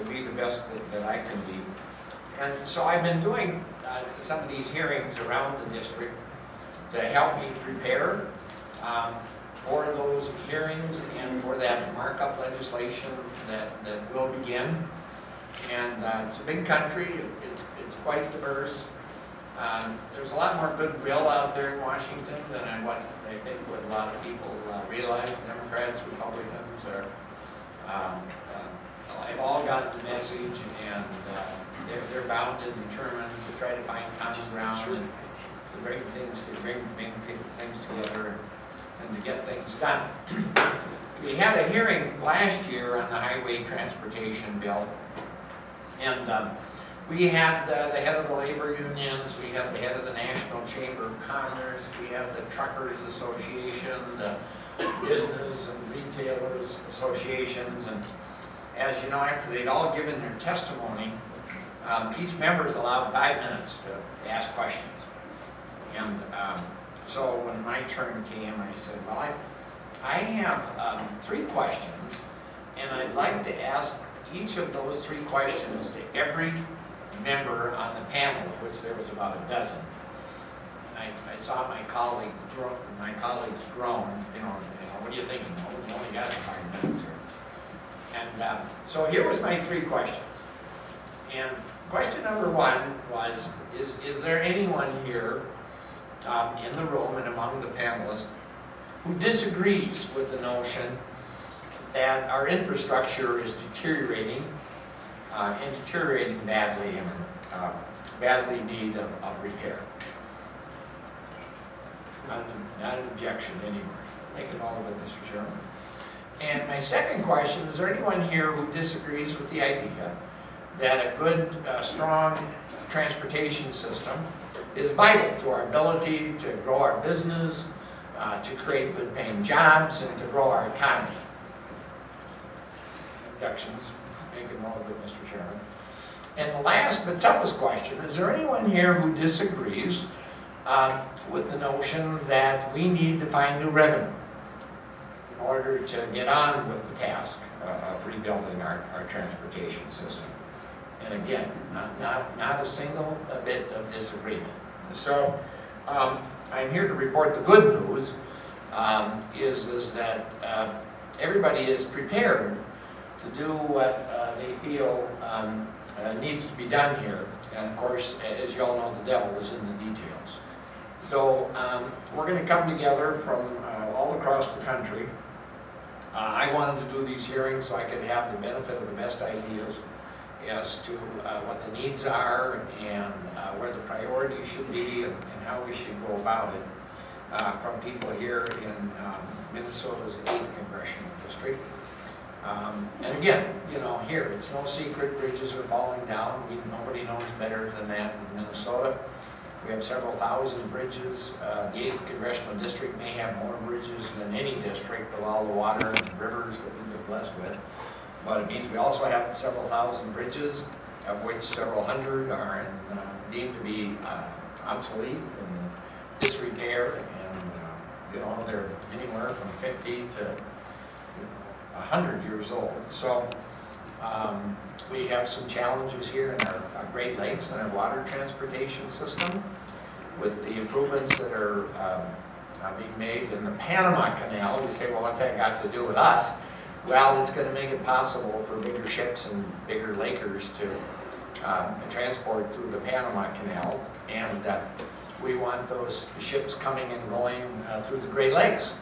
be the best that I can be. And so I've been doing some of these hearings around the district to help me prepare for those hearings and for that markup legislation that will begin. And it's a big country, it's quite diverse. There's a lot more goodwill out there in Washington than I think what a lot of people realize. Democrats, Republicans have all got the message, and they're bound and determined to try to find common ground and to bring things together and to get things done. We had a hearing last year on the highway transportation bill, and we had the head of the labor unions, we had the head of the National Chamber of Commerce, we had the Truckers Association, the Business and Retailers Associations, and as you know, after they'd all given their testimony, each member is allowed 5 minutes to ask questions. And so when my turn came, I said, well, I have 3 questions, and I'd like to ask each of those 3 questions to every member on the panel, of which there was about a dozen. And I saw my colleagues groan, what are you thinking? Oh, we only got 5 minutes here. And so here was my 3 questions. And question number 1 was, is there anyone here in the room and among the panelists who disagrees with the notion that our infrastructure is deteriorating and deteriorating badly and badly in need of repair? Not an objection anywhere. Make it all of it, Mr. Chairman. And my second question, is there anyone here who disagrees with the idea that a good, strong transportation system is vital to our ability to grow our business, to create good paying jobs, and to grow our economy? Objections? Make it all of it, Mr. Chairman. And the last but toughest question, is there anyone here who disagrees with the notion that we need to find new revenue in order to get on with the task of rebuilding our transportation system? And again, not a single bit of disagreement. So I'm here to report the good news is that everybody is prepared to do what they feel needs to be done here. And of course, as you all know, the devil is in the details. So we're going to come together from all across the country. I wanted to do these hearings so I could have the benefit of the best ideas as to what the needs are and where the priorities should be and how we should go about it from people here in Minnesota's 8th Congressional District. And again, here, it's no secret bridges are falling down. Nobody knows better than that in Minnesota. We have several thousand bridges. The 8th Congressional District may have more bridges than any district with all the water and rivers that we've been blessed with. But it means we also have several thousand bridges, of which several hundred are deemed to be obsolete and disrepair, and they're anywhere from 50 to 100 years old. So we have some challenges here in our Great Lakes and our water transportation system with the improvements that are being made in the Panama Canal. We say, well, what's that got to do with us? Well, it's going to make it possible for bigger ships and bigger lakers to transport through the Panama Canal, and we want those ships coming and going through the Great Lakes.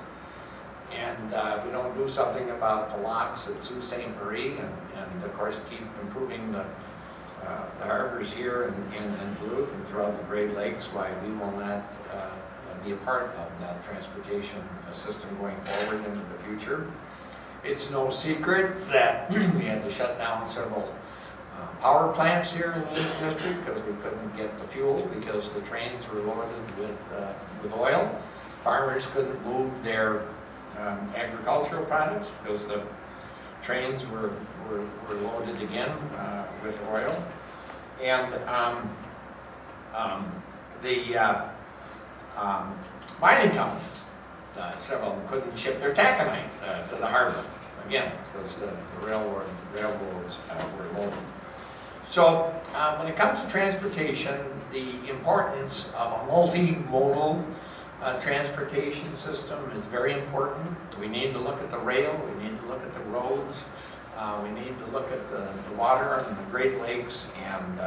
And if we don't do something about the locks at Sault Ste. Marie and of course keep improving the harbors here in Duluth and throughout the Great Lakes, why we will not be a part of that transportation system going forward into the future. It's no secret that we had to shut down several power plants here in the 8th District because we couldn't get the fuel because the trains were loaded with oil. Farmers couldn't move their agricultural products because the trains were loaded again with oil. And the mining companies, several of them couldn't ship their taconite to the harbor again, because the railroads were loaded. So when it comes to transportation, the importance of a multimodal transportation system is very important. We need to look at the rail, we need to look at the roads, we need to look at the water and the Great Lakes, and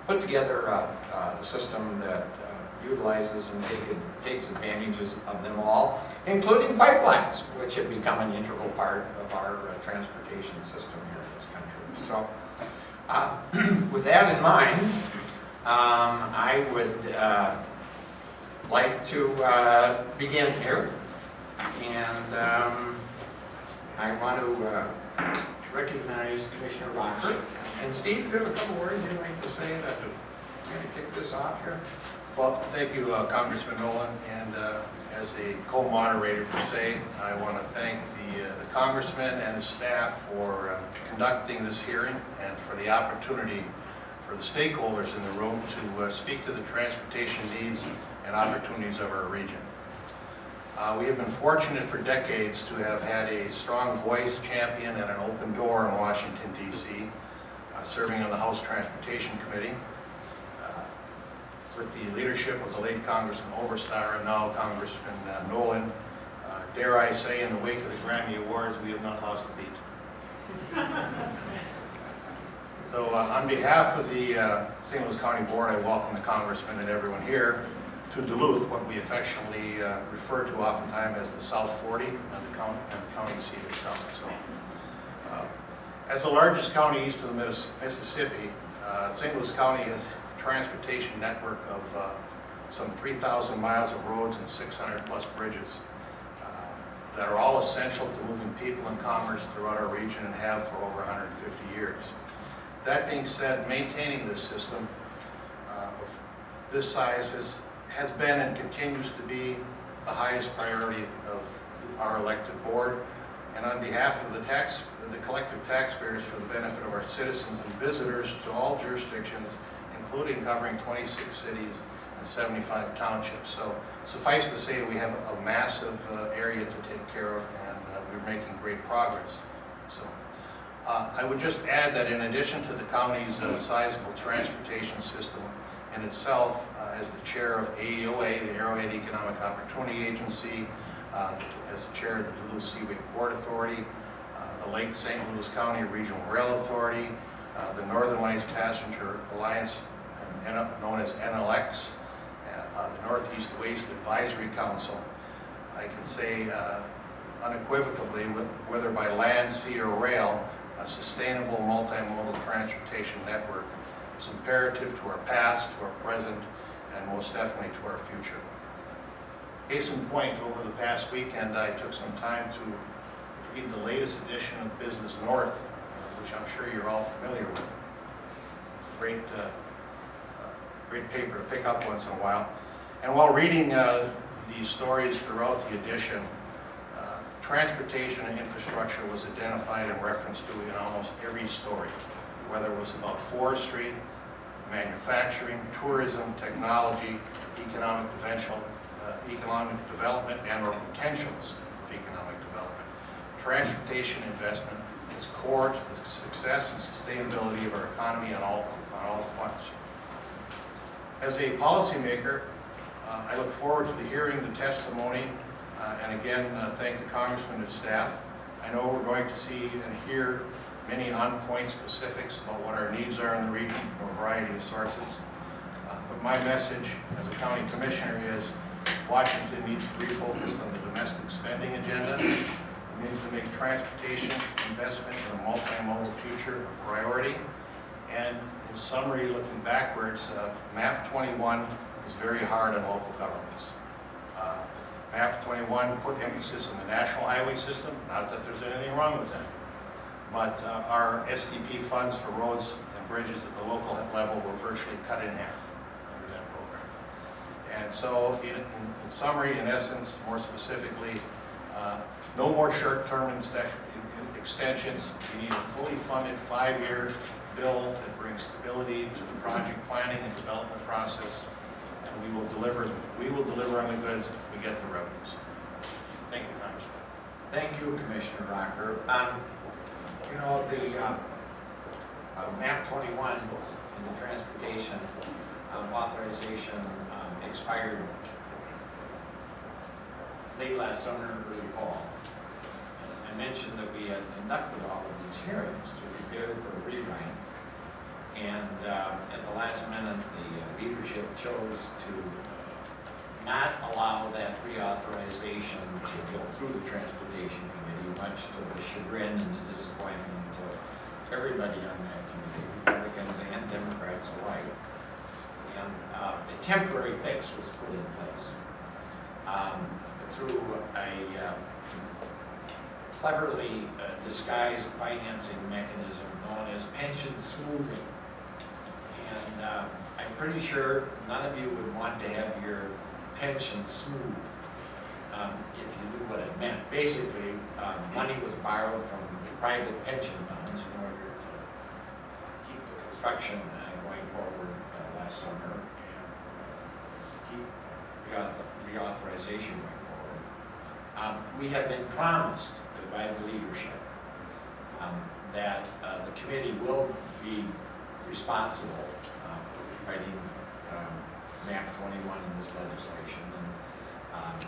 put together a system that utilizes and takes advantages of them all, including pipelines, which have become an integral part of our transportation system here in this country. So with that in mind, I would like to begin here, and I want to recognize Commissioner Rocker. And Steve, do you have a couple words you'd like to say to kind of kick this off here? Well, thank you, Congressman Nolan, and as a co-moderator per se, I want to thank the congressman and the staff for conducting this hearing and for the opportunity for the stakeholders in the room to speak to the transportation needs and opportunities of our region. We have been fortunate for decades to have had a strong voice, champion, and an open door in Washington, D.C., serving on the House Transportation Committee. With the leadership of the late Congressman Oberstar and now Congressman Nolan, dare I say, in the wake of the Grammy Awards, we have not lost a beat. So on behalf of the St. Louis County Board, I welcome the Congressman and everyone here to Duluth, what we affectionately refer to oftentimes as the South 40 and the county seat itself. So, as the largest county east of the Mississippi, St. Louis County has a transportation network of some 3,000 miles of roads and 600 plus bridges that are all essential to moving people and commerce throughout our region and have for over 150 years. That being said, maintaining this system of this size has been and continues to be the highest priority of our elected board. And on behalf of the collective taxpayers, for the benefit of our citizens and visitors to all jurisdictions, including covering 26 cities and 75 townships. So suffice to say, we have a massive area to take care of, and we're making great progress. So I would just add that in addition to the county's sizable transportation system in itself, as the chair of AEOA, the Arrowhead Economic Opportunity Agency, as the chair of the Duluth Seaway Port Authority, the Lake St. Louis County Regional Rail Authority, the Northern Lights Passenger Alliance, known as NLX, the Northeast Waste Advisory Council. I can say unequivocally, whether by land, sea, or rail, a sustainable multimodal transportation network is imperative to our past, to our present, and most definitely to our future. Case in point, over the past weekend, I took some time to read the latest edition of Business North, which I'm sure you're all familiar with. Great paper to pick up once in a while. And while reading these stories throughout the edition, transportation and infrastructure was identified and referenced to in almost every story, whether it was about forestry, manufacturing, tourism, technology, economic development, and or potentials of economic development. Transportation investment is core to the success and sustainability of our economy on all fronts. As a policymaker, I look forward to hearing the testimony and again thank the Congressman and his staff. I know we're going to see and hear many on-point specifics about what our needs are in the region from a variety of sources. But my message as a county commissioner is Washington needs to refocus on the domestic spending agenda. It needs to make transportation investment in a multimodal future a priority. And in summary, looking backwards, MAP 21 is very hard on local governments. MAP 21 put emphasis on the national highway system, not that there's anything wrong with that, but our SDP funds for roads and bridges at the local level were virtually cut in half under that program. And so in summary, in essence, more specifically, no more short-term extensions. We need a fully funded 5-year bill that brings stability to the project planning and development process. And we will deliver on the goods if we get the revenues. Thank you, Congressman. Thank you, Commissioner Rocker. You know, the map 21 in the transportation authorization expired late last summer, early fall. And I mentioned that we had conducted all of these hearings to prepare for a rewrite. And at the last minute, the leadership chose to not allow that reauthorization to go through the Transportation Committee, much to the chagrin and the disappointment of everybody on that committee, Republicans and Democrats alike. And a temporary fix was put in place through a cleverly disguised financing mechanism known as pension smoothing. And I'm pretty sure none of you would want to have your pension smoothed if you knew what it meant. Basically, money was borrowed from private pension funds in order to keep the construction going forward last summer and keep reauthorization going forward. We have been promised by the leadership that the committee will be responsible writing map 21 in this legislation. And